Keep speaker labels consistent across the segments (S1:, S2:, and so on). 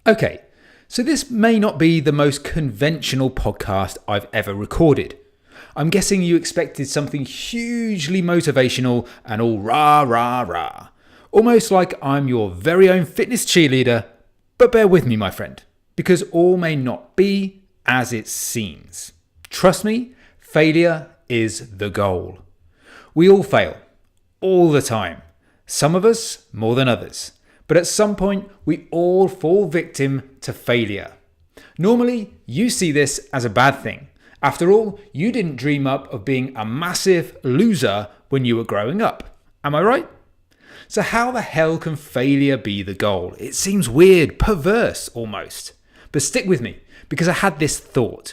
S1: Okay, so this may not be the most conventional podcast I've ever recorded. I'm guessing you expected something hugely motivational and all rah, rah, rah. Almost like I'm your very own fitness cheerleader, but bear with me, my friend, because all may not be as it seems. Trust me, failure is the goal. We all fail, all the time. Some of us more than others. But at some point, we all fall victim to failure. Normally, you see this as a bad thing. After all, you didn't dream up of being a massive loser when you were growing up. Am I right? So how the hell can failure be the goal? It seems weird, perverse almost. But stick with me, because I had this thought.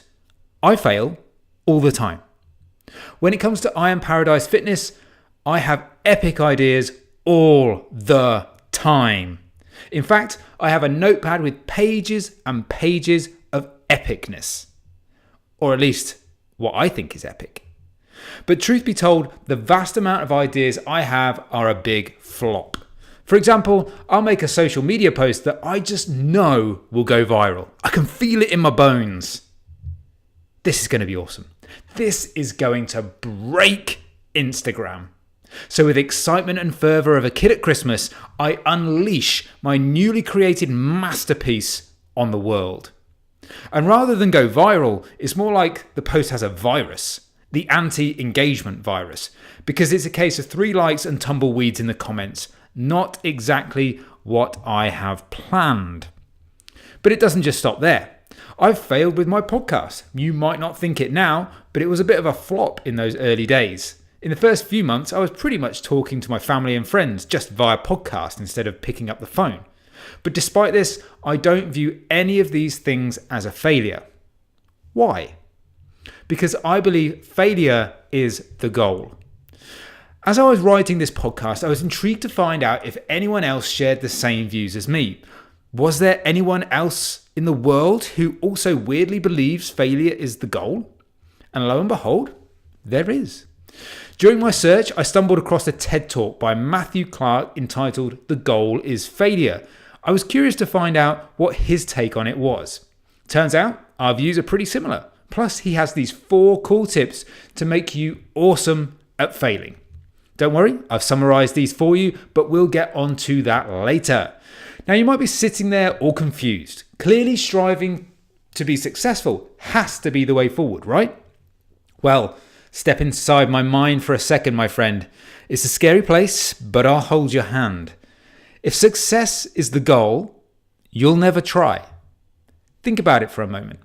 S1: I fail all the time. When it comes to I Am Paralysed Fitness, I have epic ideas all the time. In fact, I have a notepad with pages and pages of epicness. Or at least what I think is epic. But truth be told, the vast amount of ideas I have are a big flop. For example, I'll make a social media post that I just know will go viral. I can feel it in my bones. This is going to be awesome. This is going to break Instagram. So with excitement and fervour of a kid at Christmas, I unleash my newly created masterpiece on the world. And rather than go viral, it's more like the post has a virus, the anti-engagement virus, because it's a case of 3 likes and tumbleweeds in the comments, not exactly what I have planned. But it doesn't just stop there. I've failed with my podcast. You might not think it now, but it was a bit of a flop in those early days. In the first few months, I was pretty much talking to my family and friends just via podcast instead of picking up the phone. But despite this, I don't view any of these things as a failure. Why? Because I believe failure is the goal. As I was writing this podcast, I was intrigued to find out if anyone else shared the same views as me. Was there anyone else in the world who also weirdly believes failure is the goal? And lo and behold, there is. During my search, I stumbled across a TED Talk by Matthew Clark entitled "The Goal is Failure." I was curious to find out what his take on it was. Turns out our views are pretty similar. Plus, he has these 4 cool tips to make you awesome at failing. Don't worry, I've summarized these for you, but we'll get onto that later. Now, you might be sitting there all confused. Clearly, striving to be successful has to be the way forward, right? Well, step inside my mind for a second, my friend. It's a scary place, but I'll hold your hand. If success is the goal, you'll never try. Think about it for a moment.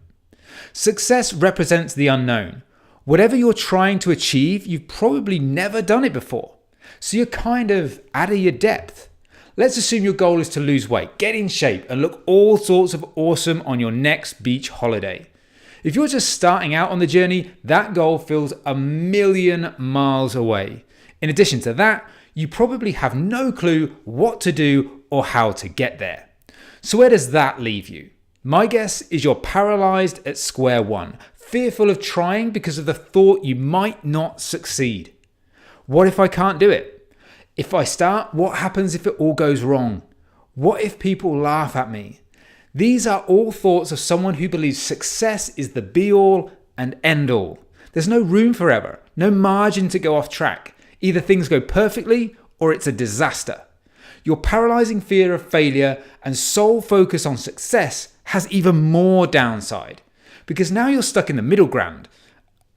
S1: Success represents the unknown. Whatever you're trying to achieve, you've probably never done it before. So you're kind of out of your depth. Let's assume your goal is to lose weight, get in shape, and look all sorts of awesome on your next beach holiday. If you're just starting out on the journey, that goal feels a million miles away. In addition to that, you probably have no clue what to do or how to get there. So where does that leave you? My guess is you're paralysed at square one, fearful of trying because of the thought you might not succeed. What if I can't do it? If I start, what happens if it all goes wrong? What if people laugh at me? These are all thoughts of someone who believes success is the be-all and end-all. There's no room for error, no margin to go off track. Either things go perfectly or it's a disaster. Your paralysing fear of failure and sole focus on success has even more downside, because now you're stuck in the middle ground,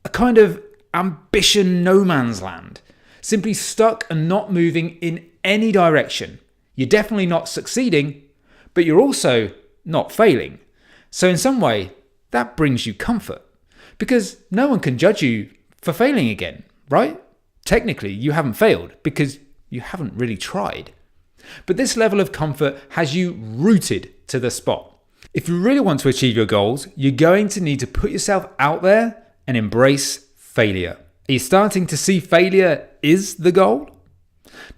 S1: a kind of ambition no man's land, simply stuck and not moving in any direction. You're definitely not succeeding, but you're also not failing. So in some way, that brings you comfort, because no one can judge you for failing again, right? Technically, you haven't failed because you haven't really tried. But this level of comfort has you rooted to the spot. If you really want to achieve your goals, you're going to need to put yourself out there and embrace failure. Are you starting to see failure is the goal?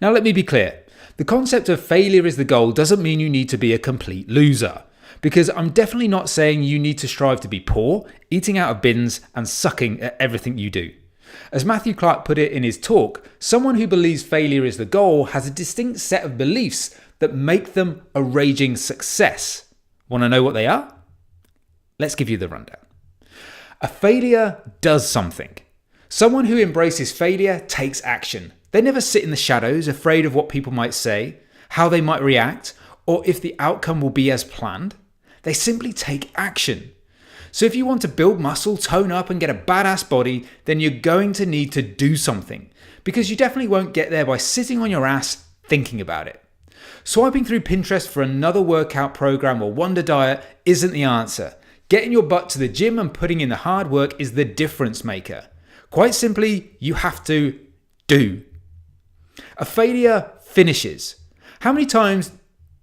S1: Now, let me be clear. The concept of failure is the goal doesn't mean you need to be a complete loser. Because I'm definitely not saying you need to strive to be poor, eating out of bins and sucking at everything you do. As Matthew Clark put it in his talk, someone who believes failure is the goal has a distinct set of beliefs that make them a raging success. Want to know what they are? Let's give you the rundown. A failure does something. Someone who embraces failure takes action. They never sit in the shadows, afraid of what people might say, how they might react, or if the outcome will be as planned. They simply take action. So if you want to build muscle, tone up, and get a badass body, then you're going to need to do something, because you definitely won't get there by sitting on your ass thinking about it. Swiping through Pinterest for another workout program or wonder diet isn't the answer. Getting your butt to the gym and putting in the hard work is the difference maker. Quite simply, you have to do. A failure finishes. How many times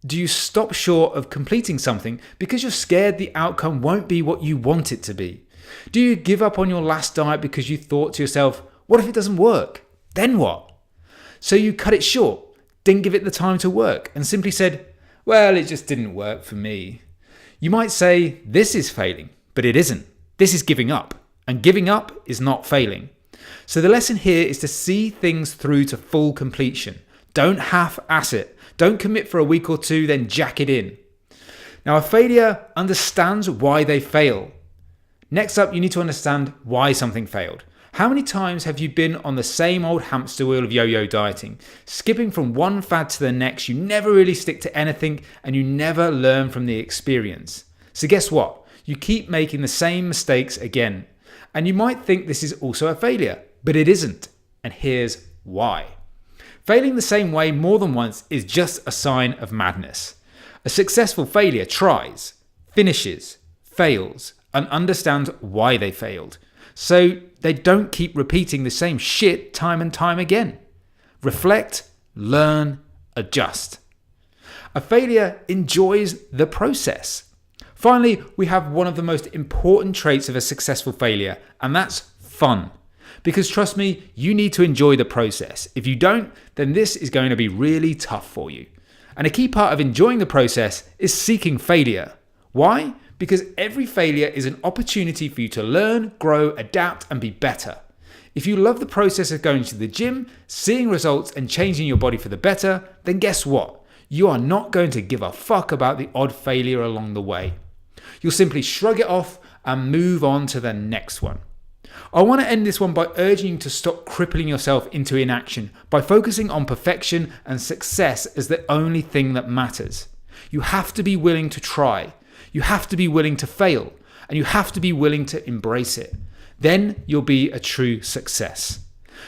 S1: do you stop short of completing something because you're scared the outcome won't be what you want it to be? Do you give up on your last diet because you thought to yourself, what if it doesn't work? Then what? So you cut it short, didn't give it the time to work, and simply said, well, it just didn't work for me. You might say, this is failing, but it isn't. This is giving up, and giving up is not failing. So the lesson here is to see things through to full completion. Don't half-ass it. Don't commit for a week or two, then jack it in. Now, a failure understands why they fail. Next up, you need to understand why something failed. How many times have you been on the same old hamster wheel of yo-yo dieting? Skipping from one fad to the next, you never really stick to anything and you never learn from the experience. So guess what? You keep making the same mistakes again. And you might think this is also a failure, but it isn't. And here's why. Failing the same way more than once is just a sign of madness. A successful failure tries, finishes, fails, and understands why they failed. So they don't keep repeating the same shit time and time again. Reflect, learn, adjust. A failure enjoys the process. Finally, we have one of the most important traits of a successful failure, and that's fun. Because trust me, you need to enjoy the process. If you don't, then this is going to be really tough for you. And a key part of enjoying the process is seeking failure. Why? Because every failure is an opportunity for you to learn, grow, adapt, and be better. If you love the process of going to the gym, seeing results, and changing your body for the better, then guess what? You are not going to give a fuck about the odd failure along the way. You'll simply shrug it off and move on to the next one. I want to end this one by urging you to stop crippling yourself into inaction by focusing on perfection and success as the only thing that matters. You have to be willing to try. You have to be willing to fail, and you have to be willing to embrace it. Then you'll be a true success.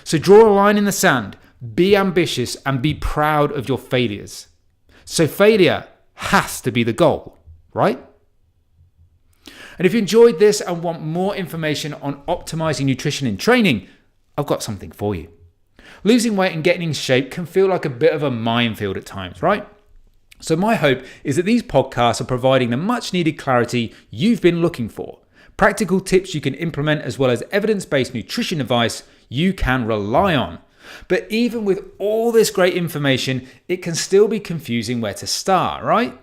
S1: So draw a line in the sand, be ambitious, and be proud of your failures. So failure has to be the goal, right? And if you enjoyed this and want more information on optimizing nutrition and training, I've got something for you. Losing weight and getting in shape can feel like a bit of a minefield at times, right? So my hope is that these podcasts are providing the much needed clarity you've been looking for. Practical tips you can implement as well as evidence-based nutrition advice you can rely on. But even with all this great information, it can still be confusing where to start, right?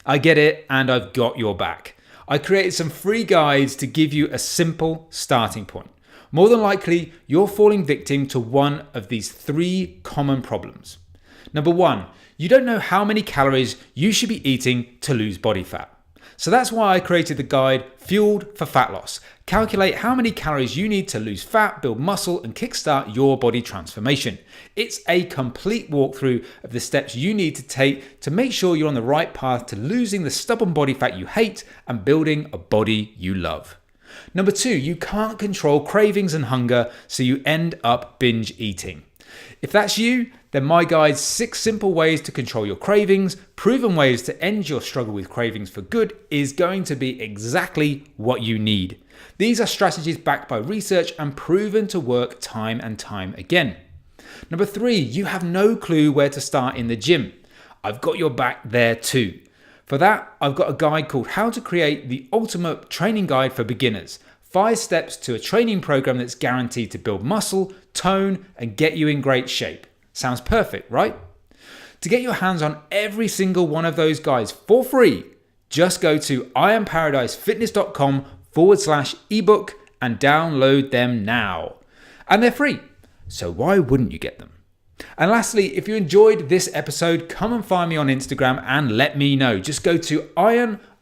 S1: I get it, and I've got your back. I created some free guides to give you a simple starting point. More than likely, you're falling victim to one of these 3 common problems. Number 1, you don't know how many calories you should be eating to lose body fat. So that's why I created the guide Fueled for Fat Loss. Calculate how many calories you need to lose fat, build muscle, and kickstart your body transformation. It's a complete walkthrough of the steps you need to take to make sure you're on the right path to losing the stubborn body fat you hate and building a body you love. Number 2, you can't control cravings and hunger, so you end up binge eating. If that's you, then my guide 6 simple ways to control your cravings, proven ways to end your struggle with cravings for good is going to be exactly what you need. These are strategies backed by research and proven to work time and time again. Number 3, you have no clue where to start in the gym. I've got your back there too. For that, I've got a guide called How to Create the Ultimate Training Guide for Beginners. 5 steps to a training program that's guaranteed to build muscle, tone, and get you in great shape. Sounds perfect, right? To get your hands on every single one of those guides for free, just go to iamparadisefitness.com/ebook and download them now. And they're free, so why wouldn't you get them? And lastly, if you enjoyed this episode, come and find me on Instagram and let me know. Just go to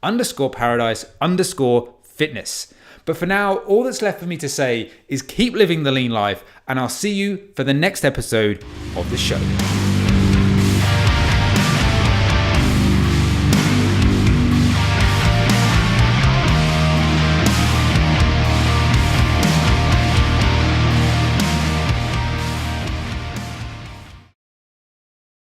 S1: _paradise_fitness. But for now, all that's left for me to say is keep living the lean life, and I'll see you for the next episode of the show.